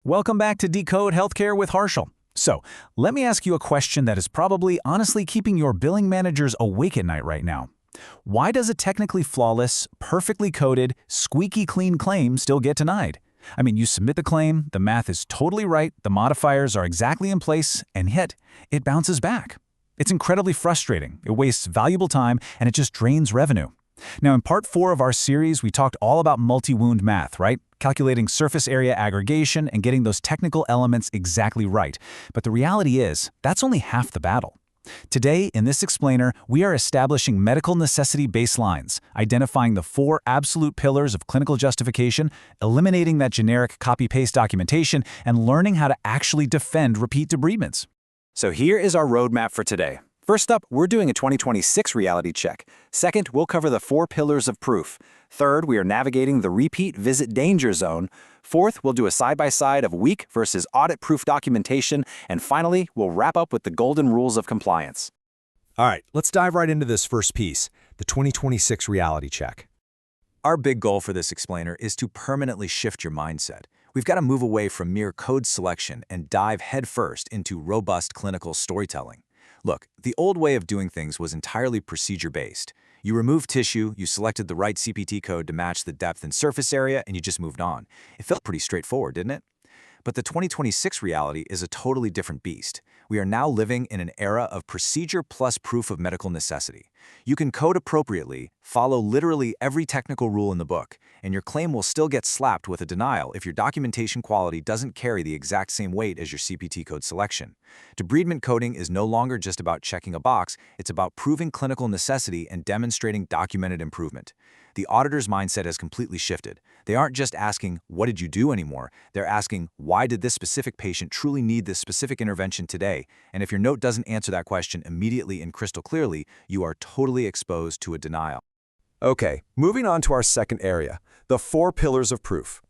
Welcome back to Decode Healthcare with Harshal. So, let me ask you a question that is probably honestly keeping your billing managers awake at night right now. Why does a technically flawless, perfectly coded, squeaky clean claim still get denied? I mean, you submit the claim, the math is totally right, the modifiers are exactly in place, and yet it bounces back. It's incredibly frustrating, it wastes valuable time, and it just drains revenue. Now, in part 4 of our series, we talked all about multi-wound math, right? Calculating surface area aggregation and getting those technical elements exactly right. But the reality is, that's only half the battle. Today, in this explainer, we are establishing medical necessity baselines, identifying the 4 absolute pillars of clinical justification, eliminating that generic copy-paste documentation, and learning how to actually defend repeat debridements. So here is our roadmap for today. First up, we're doing a 2026 reality check. Second, we'll cover the 4 pillars of proof. Third, we are navigating the repeat visit danger zone. Fourth, we'll do a side-by-side of weak versus audit-proof documentation. And finally, we'll wrap up with the golden rules of compliance. All right, let's dive right into this first piece, the 2026 reality check. Our big goal for this explainer is to permanently shift your mindset. We've got to move away from mere code selection and dive headfirst into robust clinical storytelling. Look, the old way of doing things was entirely procedure-based. You removed tissue, you selected the right CPT code to match the depth and surface area, and you just moved on. It felt pretty straightforward, didn't it? But the 2026 reality is a totally different beast. We are now living in an era of procedure plus proof of medical necessity. You can code appropriately, follow literally every technical rule in the book, and your claim will still get slapped with a denial if your documentation quality doesn't carry the exact same weight as your CPT code selection. Debridement coding is no longer just about checking a box, it's about proving clinical necessity and demonstrating documented improvement. The auditor's mindset has completely shifted. They aren't just asking, "What did you do?" anymore. They're asking, "Why did this specific patient truly need this specific intervention today?" And if your note doesn't answer that question immediately and crystal clearly, you are totally exposed to a denial. Okay, moving on to our second area, the 4 pillars of proof.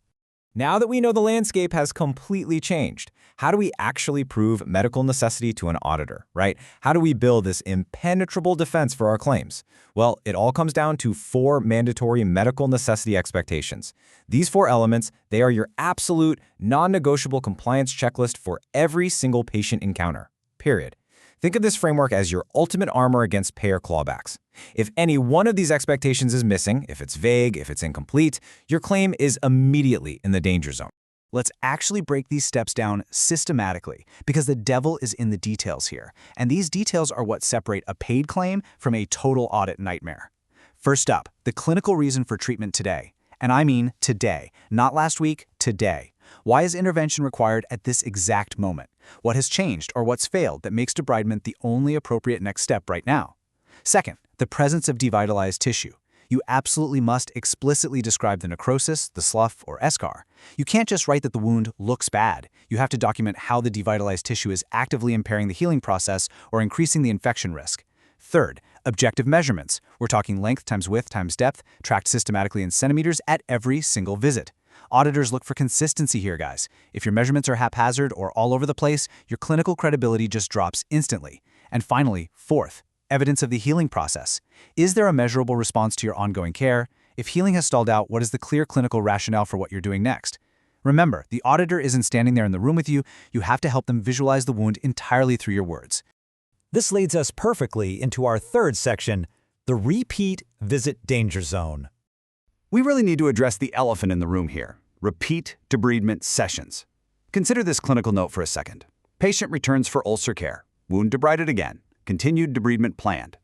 Now that we know the landscape has completely changed, how do we actually prove medical necessity to an auditor, right? How do we build this impenetrable defense for our claims? Well, it all comes down to 4 mandatory medical necessity expectations. These 4 elements, they are your absolute, non-negotiable compliance checklist for every single patient encounter, period. Think of this framework as your ultimate armor against payer clawbacks. If any one of these expectations is missing, if it's vague, if it's incomplete, your claim is immediately in the danger zone. Let's actually break these steps down systematically, because the devil is in the details here, and these details are what separate a paid claim from a total audit nightmare. First up, the clinical reason for treatment today. And I mean today, not last week, today. Why is intervention required at this exact moment? What has changed or what's failed that makes debridement the only appropriate next step right now? Second, the presence of devitalized tissue. You absolutely must explicitly describe the necrosis, the slough, or eschar. You can't just write that the wound looks bad. You have to document how the devitalized tissue is actively impairing the healing process or increasing the infection risk. Third, objective measurements. We're talking length times width times depth, tracked systematically in centimeters at every single visit. Auditors look for consistency here, guys. If your measurements are haphazard or all over the place, your clinical credibility just drops instantly. And finally, fourth, evidence of the healing process. Is there a measurable response to your ongoing care? If healing has stalled out, what is the clear clinical rationale for what you're doing next? Remember, the auditor isn't standing there in the room with you. You have to help them visualize the wound entirely through your words. This leads us perfectly into our third section, the repeat visit danger zone. We really need to address the elephant in the room here, repeat debridement sessions. Consider this clinical note for a second. Patient returns for ulcer care, wound debrided again, continued debridement planned.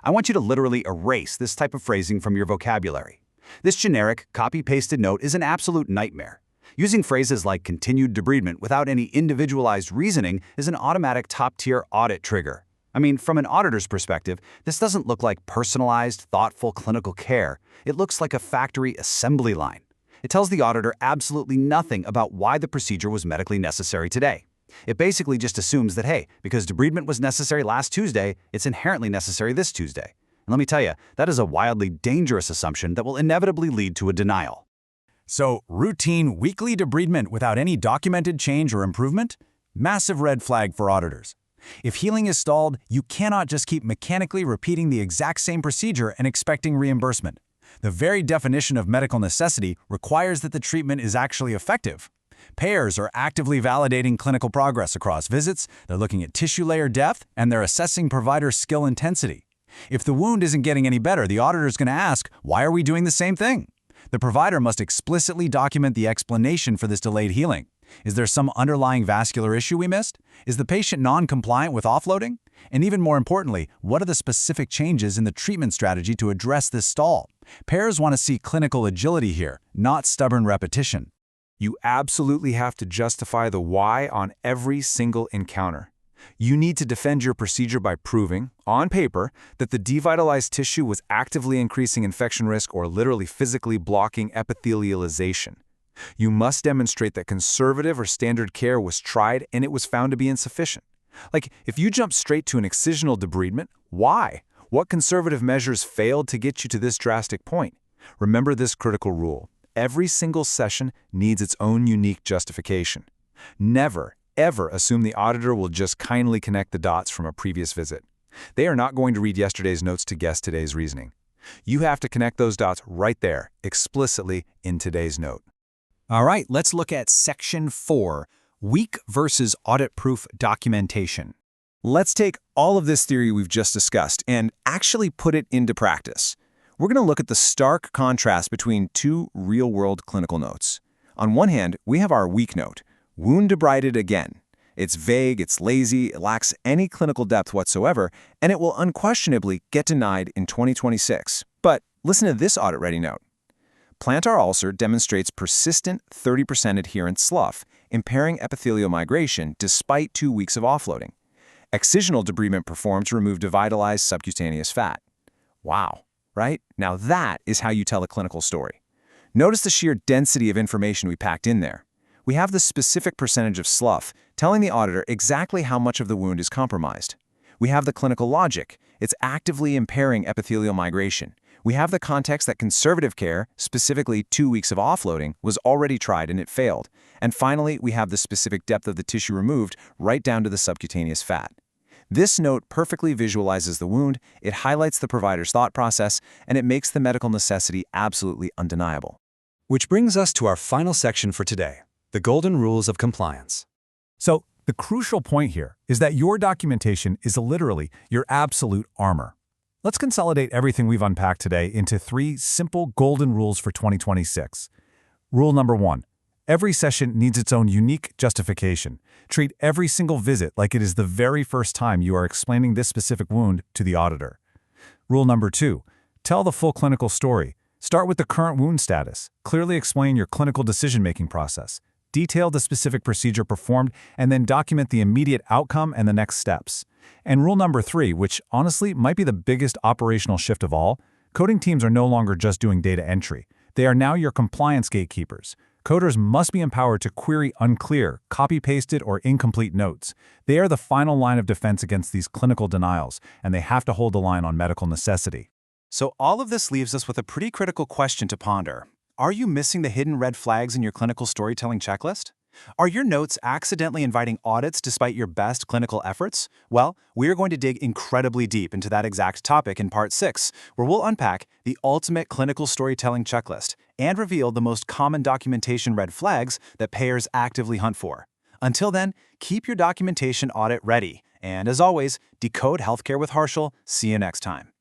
I want you to literally erase this type of phrasing from your vocabulary. This generic, copy-pasted note is an absolute nightmare. Using phrases like continued debridement without any individualized reasoning is an automatic top-tier audit trigger. I mean, from an auditor's perspective, this doesn't look like personalized, thoughtful clinical care. It looks like a factory assembly line. It tells the auditor absolutely nothing about why the procedure was medically necessary today. It basically just assumes that, hey, because debridement was necessary last Tuesday, it's inherently necessary this Tuesday. And let me tell you, that is a wildly dangerous assumption that will inevitably lead to a denial. So, routine weekly debridement without any documented change or improvement? Massive red flag for auditors. If healing is stalled, you cannot just keep mechanically repeating the exact same procedure and expecting reimbursement. The very definition of medical necessity requires that the treatment is actually effective. Payers are actively validating clinical progress across visits, they're looking at tissue layer depth, and they're assessing provider skill intensity. If the wound isn't getting any better, the auditor is going to ask, why are we doing the same thing? The provider must explicitly document the explanation for this delayed healing. Is there some underlying vascular issue we missed? Is the patient non-compliant with offloading? And even more importantly, what are the specific changes in the treatment strategy to address this stall? Payers want to see clinical agility here, not stubborn repetition. You absolutely have to justify the why on every single encounter. You need to defend your procedure by proving, on paper, that the devitalized tissue was actively increasing infection risk or literally physically blocking epithelialization. You must demonstrate that conservative or standard care was tried and it was found to be insufficient. Like, if you jump straight to an excisional debridement, why? What conservative measures failed to get you to this drastic point? Remember this critical rule. Every single session needs its own unique justification. Never, ever assume the auditor will just kindly connect the dots from a previous visit. They are not going to read yesterday's notes to guess today's reasoning. You have to connect those dots right there, explicitly in today's note. All right, let's look at Section 4, Weak versus Audit-Proof Documentation. Let's take all of this theory we've just discussed and actually put it into practice. We're going to look at the stark contrast between two real-world clinical notes. On one hand, we have our weak note, wound debrided again. It's vague, it's lazy, it lacks any clinical depth whatsoever, and it will unquestionably get denied in 2026. But listen to this audit-ready note. Plantar ulcer demonstrates persistent 30% adherent slough, impairing epithelial migration despite 2 weeks of offloading. Excisional debridement performed to remove devitalized subcutaneous fat. Wow, right? Now that is how you tell a clinical story. Notice the sheer density of information we packed in there. We have the specific percentage of slough, telling the auditor exactly how much of the wound is compromised. We have the clinical logic. It's actively impairing epithelial migration. We have the context that conservative care, specifically 2 weeks of offloading, was already tried and it failed. And finally, we have the specific depth of the tissue removed right down to the subcutaneous fat. This note perfectly visualizes the wound, it highlights the provider's thought process, and it makes the medical necessity absolutely undeniable. Which brings us to our final section for today, the golden rules of compliance. So, the crucial point here is that your documentation is literally your absolute armor. Let's consolidate everything we've unpacked today into 3 simple golden rules for 2026. Rule number 1. Every session needs its own unique justification. Treat every single visit like it is the very first time you are explaining this specific wound to the auditor. Rule number 2. Tell the full clinical story. Start with the current wound status. Clearly explain your clinical decision-making process. Detail the specific procedure performed, and then document the immediate outcome and the next steps. And rule number 3, which honestly might be the biggest operational shift of all, coding teams are no longer just doing data entry. They are now your compliance gatekeepers. Coders must be empowered to query unclear, copy-pasted, or incomplete notes. They are the final line of defense against these clinical denials, and they have to hold the line on medical necessity. So all of this leaves us with a pretty critical question to ponder. Are you missing the hidden red flags in your clinical storytelling checklist? Are your notes accidentally inviting audits despite your best clinical efforts? Well, we're going to dig incredibly deep into that exact topic in Part 6, where we'll unpack the ultimate clinical storytelling checklist and reveal the most common documentation red flags that payers actively hunt for. Until then, keep your documentation audit ready. And as always, decode healthcare with Harshal. See you next time.